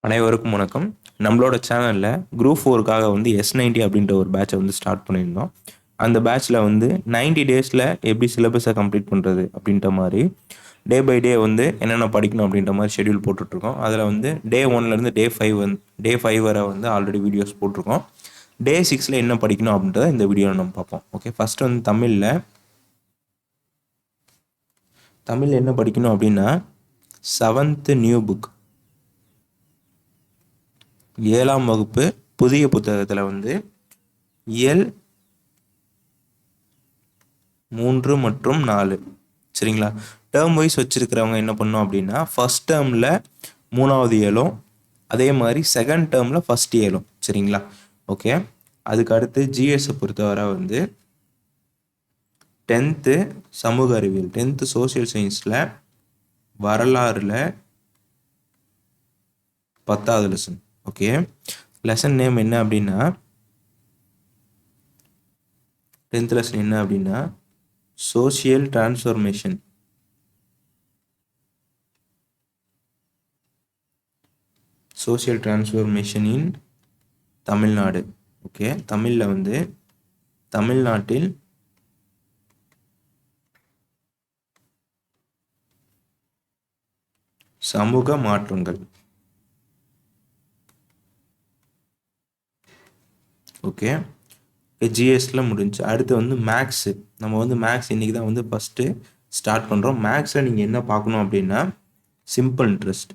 அனைவருக்கும் வணக்கம். நம்மளோட சேனல்ல குரூப் 4க்காக வந்து S90 அப்படின்ற ஒரு பேட்சை வந்து ஸ்டார்ட் பண்ணியிருந்தோம். அந்த பேட்ச்ல வந்து 90 டேஸ்ல எப்படி சிலபஸை கம்ப்ளீட் பண்ணுறது அப்படின்ற மாதிரி டே பை டே வந்து என்னென்ன படிக்கணும் அப்படின்ற மாதிரி ஷெட்யூல் போட்டுட்ருக்கோம். அதில் வந்து டே 1லேருந்து டே 5 வரை வந்து ஆல்ரெடி வீடியோஸ் போட்டிருக்கோம். டே 6ல் என்ன படிக்கணும் அப்படின்றத இந்த வீடியோவில் நம்ம பார்ப்போம். ஓகே, ஃபஸ்ட்டு வந்து தமிழ் என்ன படிக்கணும் அப்படின்னா 7th நியூ புக் 7ஆம் வகுப்பு புதிய புத்தகத்தில் வந்து இயல் 3 மற்றும் 4 சரிங்களா. டேர்ம் வைஸ் வச்சுருக்கிறவங்க என்ன பண்ணோம் அப்படின்னா ஃபஸ்ட் டேர்மில் 3வது இயலும் அதே மாதிரி செகண்ட் டேர்மில் ஃபஸ்ட் இயலும் சரிங்களா. ஓகே, அதுக்கு அடுத்து ஜிஎஸை பொறுத்தவரை வந்து 10th சமூக அறிவியல் 10th சோசியல் சயின்ஸில் வரலாறில் 10வது லெசன். ஓகே, லெசன் நேம் என்ன அப்படின்னா 10th லெசன் என்ன அப்படின்னா சோசியல் டிரான்ஸ்ஃபர்மேஷன். சோசியல் டிரான்ஸ்ஃபர்மேஷன் இன் தமிழ்நாடு. ஓகே, தமிழில் வந்து தமிழ்நாட்டில் சமூக மாற்றங்கள். ஓகே, ஜிஎஸ்ல முடிஞ்சு. அடுத்து வந்து மேக்ஸு. நம்ம வந்து மேக்ஸ் இன்றைக்கி தான் வந்து ஃபஸ்ட்டு ஸ்டார்ட் பண்ணுறோம். மேக்ஸில் நீங்கள் என்ன பார்க்கணும் அப்படின்னா சிம்பிள் இன்ட்ரெஸ்ட்.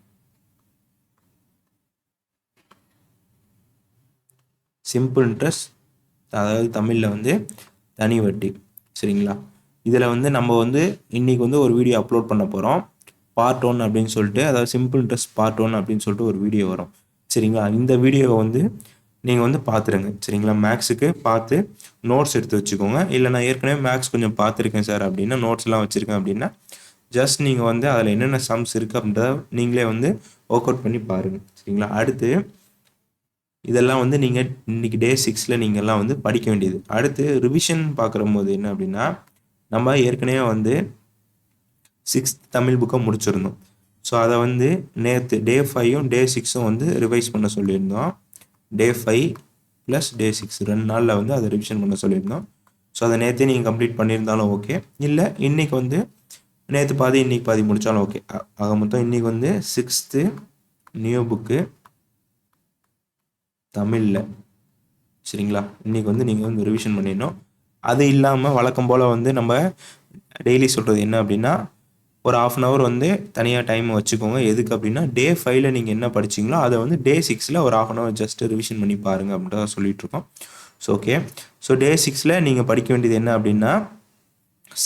அதாவது தமிழில் வந்து தனி வட்டி சரிங்களா. இதில் வந்து நம்ம வந்து இன்றைக்கி வந்து ஒரு வீடியோ அப்லோட் பண்ண போகிறோம். பார்ட் 1 அப்படின்னு சொல்லிட்டு, அதாவது சிம்பிள் இன்ட்ரெஸ்ட் பார்ட் 1 அப்படின்னு சொல்லிட்டு ஒரு வீடியோ வரும் சரிங்களா. இந்த வீடியோவை வந்து நீங்கள் வந்து பார்த்துருங்க சரிங்களா. மேக்ஸுக்கு பார்த்து நோட்ஸ் எடுத்து வச்சுக்கோங்க. இல்லை நான் ஏற்கனவே மேக்ஸ் கொஞ்சம் பார்த்துருக்கேன் சார் அப்படின்னா, நோட்ஸ்லாம் வச்சுருக்கேன் அப்படின்னா ஜஸ்ட் நீங்கள் வந்து அதில் என்னென்ன சம்ஸ் இருக்குது அப்படின்றத நீங்களே வந்து ஒர்க் அவுட் பண்ணி பாருங்கள் சரிங்களா. அடுத்து இதெல்லாம் வந்து நீங்கள் இன்றைக்கி டே 6ல் நீங்கள்லாம் வந்து படிக்க வேண்டியது. அடுத்து ரிவிஷன் பார்க்குற போது என்ன அப்படின்னா, நம்ம ஏற்கனவே வந்து 6th தமிழ் புக்கை முடிச்சிருந்தோம். ஸோ அதை வந்து நேற்று டே 5ம் டே 6ம் வந்து ரிவைஸ் பண்ண சொல்லியிருந்தோம். டே 5 + டே 6 2 நாளில் வந்து அதை ரிவிஷன் பண்ண சொல்லியிருந்தோம். ஸோ அதை நேற்றே நீங்கள் கம்ப்ளீட் பண்ணியிருந்தாலும் ஓகே, இல்லை இன்றைக்கி வந்து நேற்று பாதி இன்றைக்கி பாதி முடித்தாலும் ஓகே. ஆக மொத்தம் இன்றைக்கி வந்து 6th நியூ புக்கு தமிழில் சரிங்களா. இன்றைக்கி வந்து நீங்கள் வந்து ரிவிஷன் பண்ணிடணும். அது இல்லாமல் வழக்கம் போல் வந்து நம்ம டெய்லி சொல்கிறது என்ன அப்படின்னா, ஒரு 1/2 hour வந்து தனியாக டைம் வச்சுக்கோங்க. எதுக்கு அப்படின்னா டே 5ல் நீங்கள் என்ன படிச்சிங்களோ அதை வந்து டே 6ல் ஒரு 1/2 hour ஜஸ்ட்டு ரிவிஷன் பண்ணி பாருங்கள் அப்படின்றத சொல்லிகிட்ருக்கோம். ஸோ ஓகே, ஸோ டே 6ல் நீங்கள் படிக்க வேண்டியது என்ன அப்படின்னா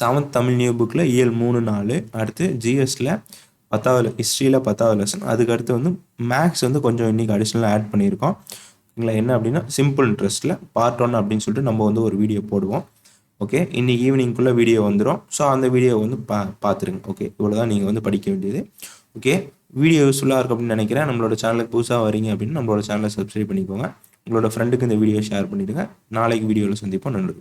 7th தமிழ் நியூ புக்கில் இயல் 3 4, அடுத்து ஜிஎஸில் 10வது ஹிஸ்ட்ரியில் 10வது லெசன். அதுக்கடுத்து வந்து மேக்ஸ் வந்து கொஞ்சம் இன்றைக்கி அடிஷ்னலாக ஆட் பண்ணியிருக்கோம் இல்லை என்ன அப்படின்னா சிம்பிள் இன்ட்ரெஸ்ட்டில் பார்ட் 1 அப்படின்னு சொல்லிட்டு நம்ம வந்து ஒரு வீடியோ போடுவோம். ஓகே, இன்றைக்கி ஈவினிங்குள்ளே வீடியோ வந்துடும். ஸோ அந்த வீடியோவை வந்து பார்த்துருங்க. ஓகே, இவ்வளோ தான் நீங்கள் வந்து படிக்க வேண்டியது. ஓகே, வீடியோ யூஸ்ஃபுல்லாக இருக்கும் அப்படின்னு நினைக்கிறேன். நம்மளோட சேனலுக்கு புதுசாக வரீங்க அப்படின்னு நம்மளோட சேனலை சப்ஸ்கிரைப் பண்ணிக்கோங்க. உங்களோட ஃப்ரெண்டுக்கு இந்த வீடியோ ஷேர் பண்ணிவிடுங்க. நாளைக்கு வீடியோவில் சந்திப்போம். நன்றி.